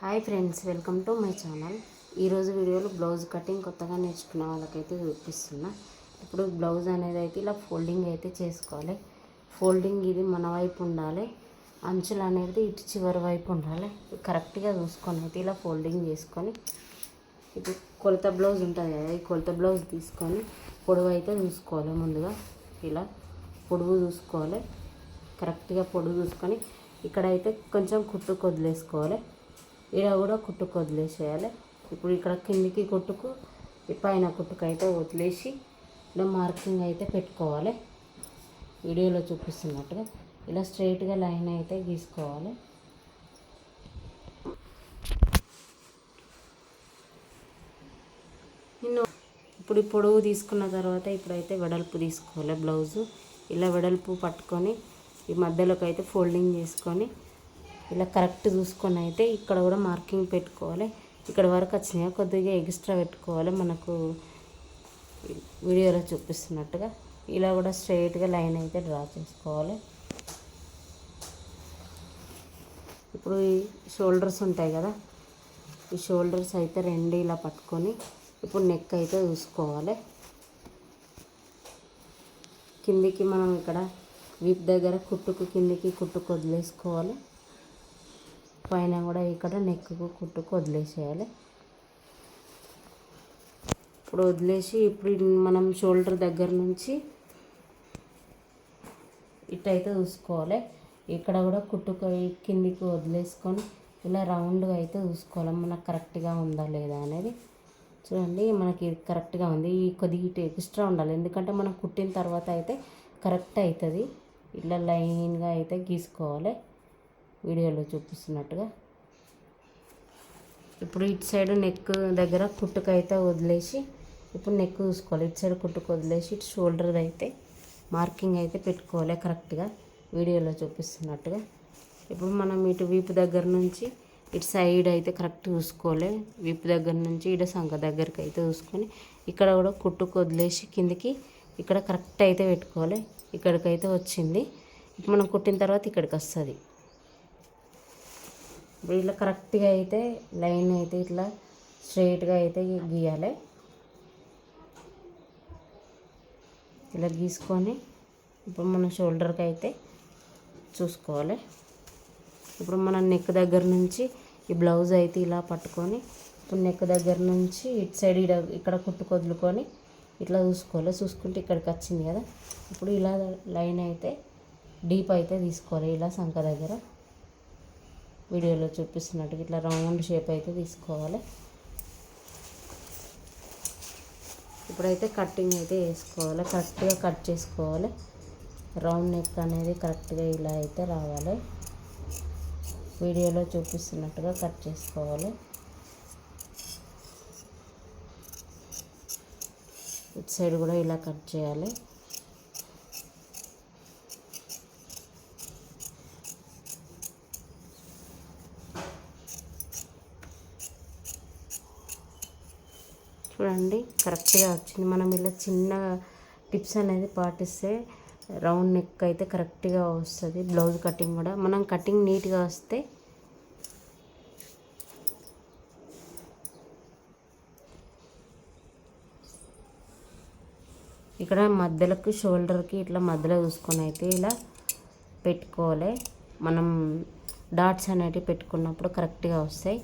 Hi friends, welcome to my channel. ఈరోజు వీడియోలో blouse cutting కొత్తగా నేర్చుకున్న వాళ్ళకైతే చూపిస్తున్నా. ఇప్పుడు బ్లౌజ్ అనేది అయితే ఇలా ఫోల్డింగ్ అయితే చేసుకోవాలి. ఫోల్డింగ్ ఇది మన వైపు ఉండాలి, అంచులు అనేది ఇటు చివరి వైపు ఉండాలి. కరెక్ట్గా చూసుకొని అయితే ఇలా ఫోల్డింగ్ చేసుకొని ఇప్పుడు కొలత బ్లౌజ్ ఉంటుంది కదా, ఈ కొలత బ్లౌజ్ తీసుకొని పొడవు అయితే చూసుకోవాలి. ముందుగా ఇలా పొడవు చూసుకోవాలి, కరెక్ట్గా పొడవు చూసుకొని ఇక్కడైతే కొంచెం కుట్టుకు వదిలేసుకోవాలి, ఇలా కూడా కుట్టుకు వదిలేసేయాలి. ఇప్పుడు ఇక్కడ కిందికి కుట్టుకు పైన కుట్టుకు అయితే వదిలేసి ఇలా మార్కింగ్ అయితే పెట్టుకోవాలి. వీడియోలో చూపిస్తున్నట్టుగా ఇలా స్ట్రైట్గా లైన్ అయితే గీసుకోవాలి. ఇప్పుడు పొడవు తీసుకున్న తర్వాత ఇప్పుడైతే వెడల్పు తీసుకోవాలి. బ్లౌజు ఇలా వెడల్పు పట్టుకొని ఈ మధ్యలోకి అయితే ఫోల్డింగ్ చేసుకొని ఇలా కరెక్ట్ చూసుకొని అయితే ఇక్కడ కూడా మార్కింగ్ పెట్టుకోవాలి. ఇక్కడ వరకు వచ్చినాయి, కొద్దిగా ఎక్స్ట్రా పెట్టుకోవాలి. మనకు వీడియోలో చూపిస్తున్నట్టుగా ఇలా కూడా స్ట్రైట్గా లైన్ అయితే డ్రా చేసుకోవాలి. ఇప్పుడు ఈ షోల్డర్స్ ఉంటాయి కదా, ఈ షోల్డర్స్ అయితే రెండు ఇలా పట్టుకొని ఇప్పుడు నెక్ అయితే చూసుకోవాలి. కిందికి మనం ఇక్కడ వీప్ దగ్గర కుట్టుకు కిందికి కుట్టుకు వదిలేసుకోవాలి. పైన కూడా ఇక్కడ నెక్కు కుట్టుకు వదిలేసేయాలి. ఇప్పుడు వదిలేసి ఇప్పుడు మనం షోల్డర్ దగ్గర నుంచి ఇటైతే చూసుకోవాలి. ఇక్కడ కూడా కుట్టుకు కిందికి వదిలేసుకొని ఇలా రౌండ్గా అయితే చూసుకోవాలి, మనకు కరెక్ట్గా ఉందా లేదా అనేది. చూడండి, మనకి కరెక్ట్గా ఉంది. ఈ కొద్దిగా ఎక్స్ట్రా ఉండాలి, ఎందుకంటే మనం కుట్టిన తర్వాత అయితే కరెక్ట్ అవుతుంది. ఇలా లైన్గా అయితే గీసుకోవాలి వీడియోలో చూపిస్తున్నట్టుగా. ఇప్పుడు ఇటు సైడ్ నెక్ దగ్గర కుట్టుకైతే వదిలేసి ఇప్పుడు నెక్ చూసుకోవాలి. ఇటు సైడ్ కుట్టుకు వదిలేసి ఇటు షోల్డర్ అయితే మార్కింగ్ అయితే పెట్టుకోవాలి కరెక్ట్గా వీడియోలో చూపిస్తున్నట్టుగా. ఇప్పుడు మనం ఇటు వీపు దగ్గర నుంచి ఇటు సైడ్ అయితే కరెక్ట్ చూసుకోవాలి. వీపు దగ్గర నుంచి ఇటు సంఖ దగ్గరికి అయితే చూసుకొని ఇక్కడ కూడా కుట్టుకు వదిలేసి కిందికి ఇక్కడ కరెక్ట్ అయితే పెట్టుకోవాలి. ఇక్కడికైతే వచ్చింది. ఇప్పుడు మనం కుట్టిన తర్వాత ఇక్కడికి వస్తుంది. ఇప్పుడు ఇట్లా కరెక్ట్గా అయితే లైన్ అయితే ఇట్లా స్ట్రైట్గా అయితే గీయాలి. ఇలా గీసుకొని ఇప్పుడు మన షోల్డర్కి అయితే చూసుకోవాలి. ఇప్పుడు మన నెక్ దగ్గర నుంచి ఈ బ్లౌజ్ అయితే ఇలా పట్టుకొని ఇప్పుడు నెక్ దగ్గర నుంచి ఇటు సైడ్ ఇక్కడ కుట్టుకు వదులుకొని ఇట్లా చూసుకోవాలి. చూసుకుంటే ఇక్కడికి వచ్చింది కదా, ఇప్పుడు ఇలా లైన్ అయితే డీప్ అయితే తీసుకోవాలి. ఇలా సంఖ దగ్గర వీడియోలో చూపిస్తున్నట్టుగా ఇట్లా రౌండ్ షేప్ అయితే తీసుకోవాలి. ఇప్పుడైతే కటింగ్ అయితే వేసుకోవాలి, కరెక్ట్గా కట్ చేసుకోవాలి. రౌండ్ నెక్ అనేది కరెక్ట్గా ఇలా అయితే రావాలి. వీడియోలో చూపిస్తున్నట్టుగా కట్ చేసుకోవాలి. ఇటు సైడ్ కూడా ఇలా కట్ చేయాలి. చూడండి, కరెక్ట్గా వచ్చింది. మనం ఇలా చిన్న టిప్స్ అనేది పాటిస్తే రౌండ్ నెక్ అయితే కరెక్ట్గా వస్తుంది. బ్లౌజ్ కటింగ్ కూడా మనం కటింగ్ నీట్గా వస్తే ఇక్కడ మధ్యలోకి షోల్డర్కి ఇట్లా మధ్యలో చూసుకొని అయితే ఇలా పెట్టుకోవాలి. మనం డాట్స్ అనేటివి పెట్టుకున్నప్పుడు కరెక్ట్గా వస్తాయి.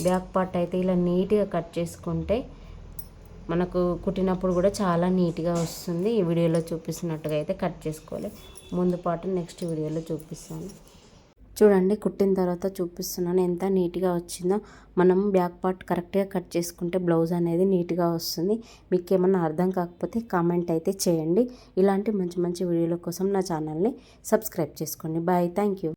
బ్యాక్ పార్ట్ అయితే ఇలా నీట్గా కట్ చేసుకుంటే మనకు కుట్టినప్పుడు కూడా చాలా నీట్గా వస్తుంది. ఈ వీడియోలో చూపిస్తున్నట్టుగా అయితే కట్ చేసుకోవాలి. ముందు పార్ట్ నెక్స్ట్ వీడియోలో చూపిస్తాను. చూడండి, కుట్టిన తర్వాత చూపిస్తున్నాను ఎంత నీట్గా వచ్చిందో. మనం బ్యాక్ పార్ట్ కరెక్ట్గా కట్ చేసుకుంటే బ్లౌజ్ అనేది నీట్గా వస్తుంది. మీకు ఏమన్నా అర్థం కాకపోతే కామెంట్ అయితే చేయండి. ఇలాంటి మంచి మంచి వీడియోల కోసం నా ఛానల్ని సబ్స్క్రైబ్ చేసుకోండి. Bye, thank you.